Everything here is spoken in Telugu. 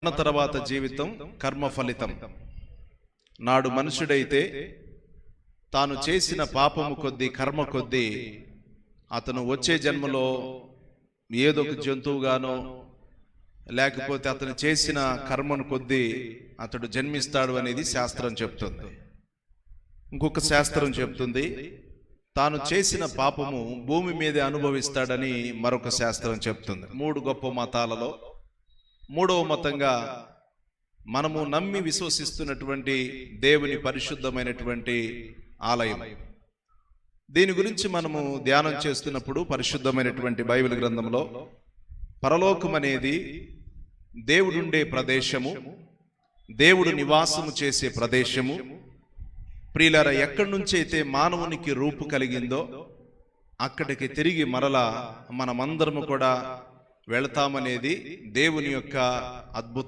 తర్వాత జీవితం కర్మ ఫలితం. నాడు మనుషుడైతే తాను చేసిన పాపము కొద్దీ, కర్మ కొద్దీ అతను వచ్చే జన్మలో ఏదో ఒక జంతువుగానో లేకపోతే అతను చేసిన కర్మను కొద్దీ అతడు జన్మిస్తాడు అనేది శాస్త్రం చెప్తుంది. ఇంకొక శాస్త్రం చెప్తుంది తాను చేసిన పాపము భూమి మీదే అనుభవిస్తాడని మరొక శాస్త్రం చెప్తుంది. 3 గొప్ప మతాలలో 3వ మతంగా మనము నమ్మి విశ్వసిస్తున్నటువంటి దేవుని పరిశుద్ధమైనటువంటి ఆలయం. దీని గురించి మనము ధ్యానం చేస్తున్నప్పుడు పరిశుద్ధమైనటువంటి బైబిల్ గ్రంథంలో పరలోకం అనేది దేవుడుండే ప్రదేశము, దేవుడు నివాసము చేసే ప్రదేశము. ప్రియులారా, ఎక్కడి నుంచి అయితే మానవునికి రూపు కలిగిందో అక్కడికి తిరిగి మరలా మనమందరము కూడా వెళతామనేది దేవుని యొక్క అద్భుతం.